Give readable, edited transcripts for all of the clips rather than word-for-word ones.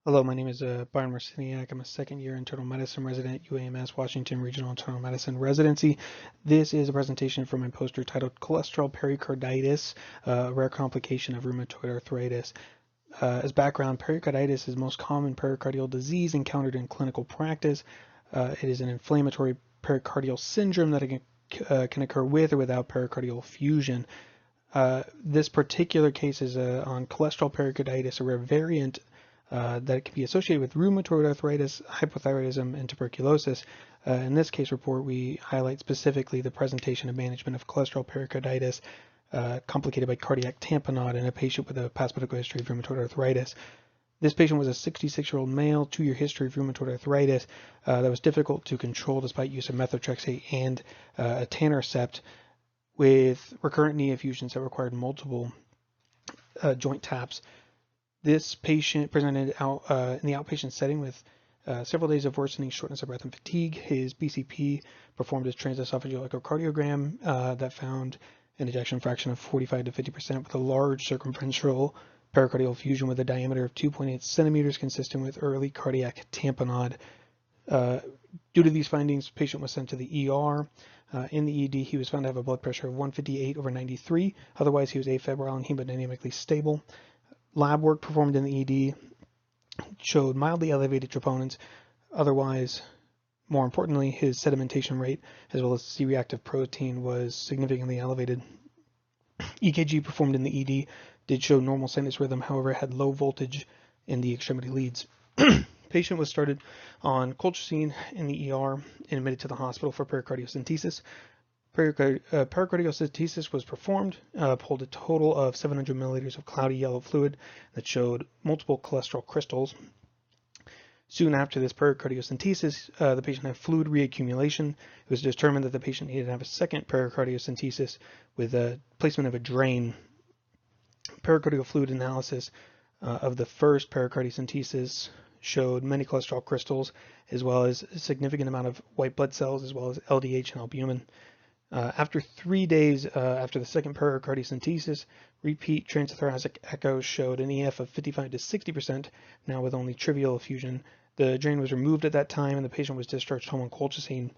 Hello, my name is Byron Marciniak. I'm a second-year internal medicine resident at UAMS Washington Regional Internal Medicine Residency. This is a presentation from my poster titled Cholesterol Pericarditis, a rare complication of rheumatoid arthritis. As background, pericarditis is the most common pericardial disease encountered in clinical practice. It is an inflammatory pericardial syndrome that can occur with or without pericardial effusion. This particular case is on cholesterol pericarditis, a rare variant that can be associated with rheumatoid arthritis, hypothyroidism, and tuberculosis. In this case report, we highlight specifically the presentation and management of cholesterol pericarditis complicated by cardiac tamponade in a patient with a past medical history of rheumatoid arthritis. This patient was a 66-year-old male, 2-year history of rheumatoid arthritis that was difficult to control despite use of methotrexate and etanercept, with recurrent knee effusions that required multiple joint taps. This patient presented out in the outpatient setting with several days of worsening shortness of breath and fatigue. His BCP performed his transesophageal echocardiogram that found an ejection fraction of 45 to 50% with a large circumferential pericardial effusion with a diameter of 2.8 centimeters, consistent with early cardiac tamponade. Due to these findings, the patient was sent to the ER. In the ED, he was found to have a blood pressure of 158/93. Otherwise, he was afebrile and hemodynamically stable. Lab work performed in the ED showed mildly elevated troponins. Otherwise, more importantly, his sedimentation rate as well as C-reactive protein was significantly elevated. EKG performed in the ED did show normal sinus rhythm, however, had low voltage in the extremity leads. Patient was started on colchicine in the ER and admitted to the hospital for pericardiocentesis. Pericardiocentesis was performed, pulled a total of 700 milliliters of cloudy yellow fluid that showed multiple cholesterol crystals. Soon after this pericardiocentesis, the patient had fluid reaccumulation. It was determined that the patient needed to have a second pericardiocentesis with a placement of a drain. Pericardial fluid analysis of the first pericardiocentesis showed many cholesterol crystals, as well as a significant amount of white blood cells, as well as LDH and albumin. After 3 days after the second pericardiocentesis, repeat transthoracic echoes showed an EF of 55 to 60%, now with only trivial effusion. The drain was removed at that time, and the patient was discharged home on colchicine.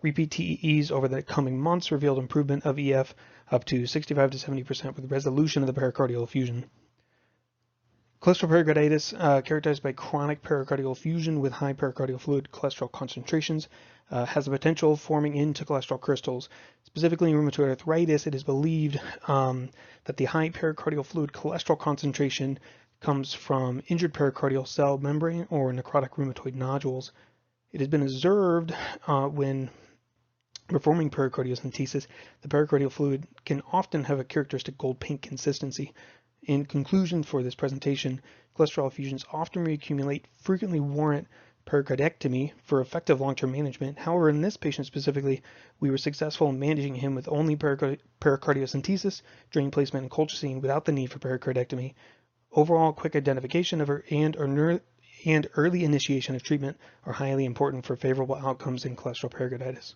Repeat TEEs over the coming months revealed improvement of EF up to 65 to 70% with resolution of the pericardial effusion. Cholesterol pericarditis, characterized by chronic pericardial effusion with high pericardial fluid cholesterol concentrations, has the potential of forming into cholesterol crystals. Specifically in rheumatoid arthritis, it is believed that the high pericardial fluid cholesterol concentration comes from injured pericardial cell membrane or necrotic rheumatoid nodules. It has been observed when performing pericardiocentesis, the pericardial fluid can often have a characteristic gold-pink consistency. In conclusion for this presentation, cholesterol effusions often reaccumulate, frequently warrant pericardectomy for effective long-term management. However, in this patient specifically, we were successful in managing him with only pericardiocentesis, drain placement, and colchicine without the need for pericardectomy. Overall, quick identification of and early initiation of treatment are highly important for favorable outcomes in cholesterol pericarditis.